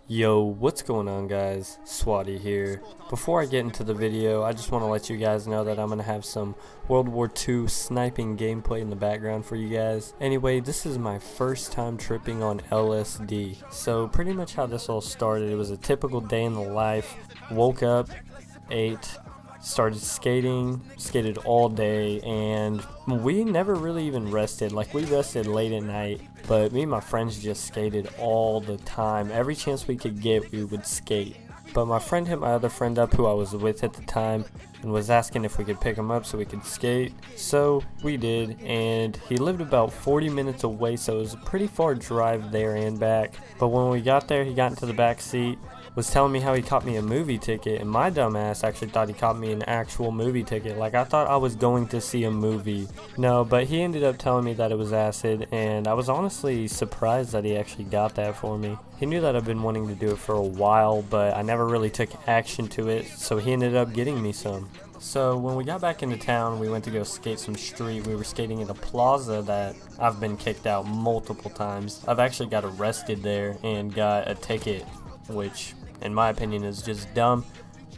Yo, what's going on guys? Swatty here. Before I get into the video, I just want to let you guys know that I'm going to have some World War II sniping gameplay in the background for you guys. Anyway, this is my first time tripping on LSD. So pretty much how this all started, it was a typical day in the life. Woke up, ate, started skated all day, and we never really even rested. Like, we rested late at night, but me and my friends just skated all the time. Every chance we could get, we would skate. But my friend hit my other friend up who I was with at the time and was asking if we could pick him up so we could skate. So we did, and he lived about 40 minutes away, so it was a pretty far drive there and back. But when we got there, he got into the back seat, was telling me how he caught me a movie ticket, and my dumb ass actually thought he caught me an actual movie ticket. Like, I thought I was going to see a movie. No, but he ended up telling me that it was acid, and I was honestly surprised that he actually got that for me. He knew that I've been wanting to do it for a while, but I never really took action to it, so he ended up getting me some. So when we got back into town, we went to go skate some street. We were skating at a plaza that I've been kicked out multiple times. I've actually got arrested there and got a ticket, which in my opinion is just dumb,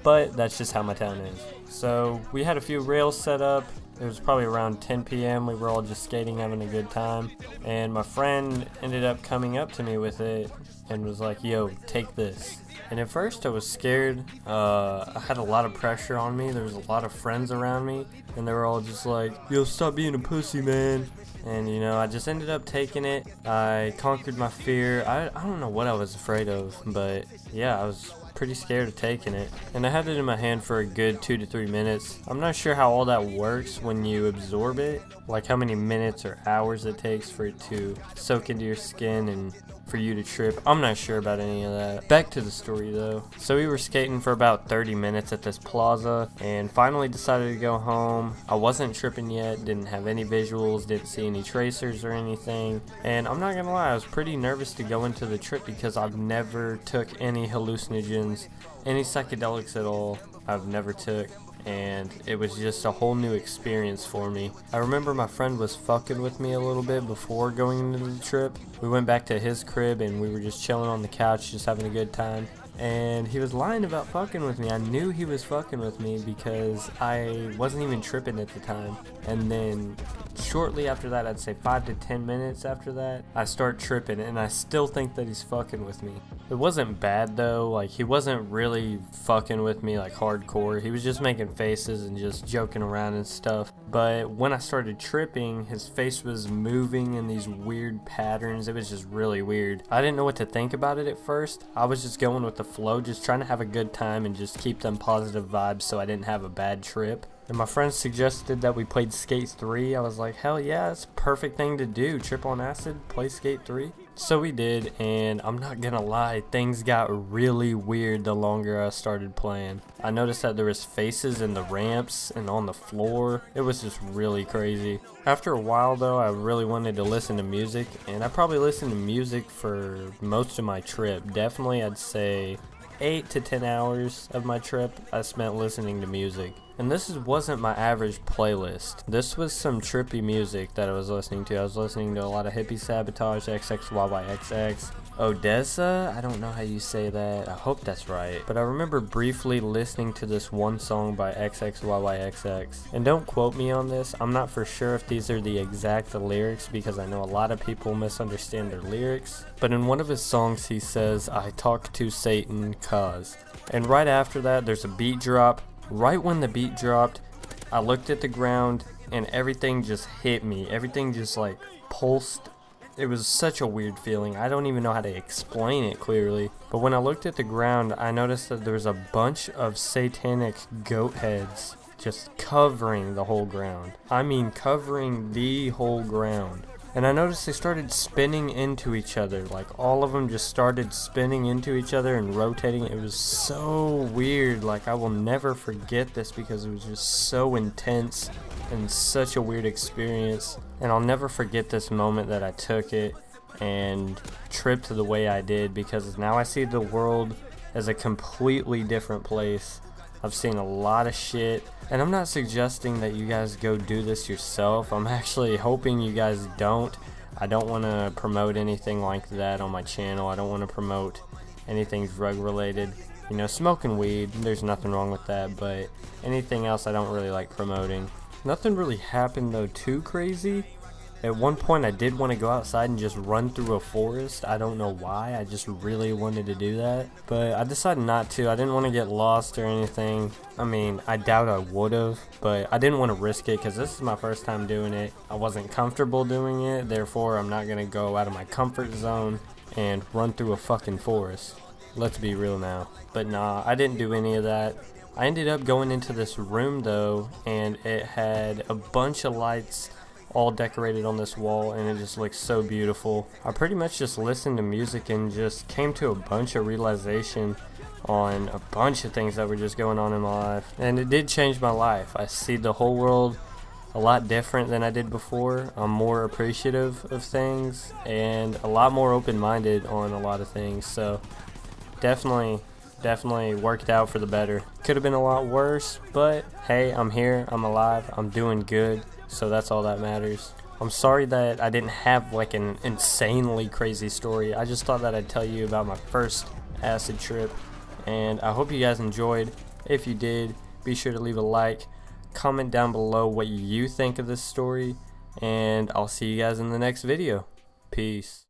but that's just how my town is. So we had a few rails set up. It was probably around 10 p.m. We were all just skating, having a good time, and my friend ended up coming up to me with it and was like, yo, take this. And at first I was scared. I had a lot of pressure on me. There was a lot of friends around me, and they were all just like, yo, stop being a pussy, man. And you know, I just ended up taking it. I conquered my fear. I don't know what I was afraid of, but yeah, I was pretty scared of taking it. And I had it in my hand for a good 2 to 3 minutes. I'm not sure how all that works when you absorb it, like how many minutes or hours it takes for it to soak into your skin and for you to trip. I'm not sure about any of that. Back to the story though. So we were skating for about 30 minutes at this plaza and finally decided to go home. I wasn't tripping yet, didn't have any visuals, didn't see any tracers or anything. And I'm not gonna lie, I was pretty nervous to go into the trip because I've never took any hallucinogens, any psychedelics at all. I've never took. And it was just a whole new experience for me. I remember my friend was fucking with me a little bit before going into the trip. We went back to his crib and we were just chilling on the couch, just having a good time. And he was lying about fucking with me. I knew he was fucking with me because I wasn't even tripping at the time. And then shortly after that, I'd say 5 to 10 minutes after that, I start tripping, and I still think that he's fucking with me. It wasn't bad though. Like, he wasn't really fucking with me like hardcore. He was just making faces and just joking around and stuff. But when I started tripping, his face was moving in these weird patterns. It was just really weird. I didn't know what to think about it at first. I was just going with the flow, just trying to have a good time and just keep them positive vibes so I didn't have a bad trip. And my friend suggested that we played Skate 3. I was like, hell yeah, it's a perfect thing to do. Trip on acid, play Skate 3. So we did, and I'm not gonna lie, things got really weird the longer I started playing. I noticed that there was faces in the ramps and on the floor. It was just really crazy. After a while though, I really wanted to listen to music, and I probably listened to music for most of my trip. Definitely, I'd say 8 to 10 hours of my trip I spent listening to music. And this wasn't my average playlist. This was some trippy music that I was listening to. I was listening to a lot of Hippie Sabotage, XXYYXX, Odessa. I don't know how you say that. I hope that's right. But I remember briefly listening to this one song by XXYYXX. And don't quote me on this. I'm not for sure if these are the exact lyrics because I know a lot of people misunderstand their lyrics. But in one of his songs he says, I talk to Satan cause. And right after that there's a beat drop. Right when the beat dropped, I looked at the ground and everything just hit me. Everything just like pulsed. It was such a weird feeling. I don't even know how to explain it clearly. But when I looked at the ground, I noticed that there was a bunch of satanic goat heads just covering the whole ground. I mean, covering the whole ground. And I noticed they started spinning into each other. Like, all of them just started spinning into each other and rotating. It was so weird. Like, I will never forget this because it was just so intense and such a weird experience. And I'll never forget this moment that I took it and tripped the way I did, because now I see the world as a completely different place. I've seen a lot of shit, and I'm not suggesting that you guys go do this yourself. I'm actually hoping you guys don't. I don't want to promote anything like that on my channel. I don't want to promote anything drug related. You know, smoking weed, there's nothing wrong with that, but anything else I don't really like promoting. Nothing really happened though too crazy. At one point I did want to go outside and just run through a forest. I don't know why, I just really wanted to do that, but I decided not to. I didn't want to get lost or anything. I mean, I doubt I would have, but I didn't want to risk it because this is my first time doing it. I wasn't comfortable doing it, therefore I'm not going to go out of my comfort zone and run through a fucking forest. Let's be real now. But nah, I didn't do any of that. I ended up going into this room though, and it had a bunch of lights all decorated on this wall, and it just looks so beautiful. I pretty much just listened to music and just came to a bunch of realization on a bunch of things that were just going on in my life, and it did change my life. I see the whole world a lot different than I did before. I'm more appreciative of things and a lot more open-minded on a lot of things, so definitely worked out for the better. Could have been a lot worse, but hey, I'm here, I'm alive, I'm doing good, so that's all that matters. I'm sorry that I didn't have like an insanely crazy story. I just thought that I'd tell you about my first acid trip, and I hope you guys enjoyed. If you did, be sure to leave a like, comment down below what you think of this story, and I'll see you guys in the next video. Peace.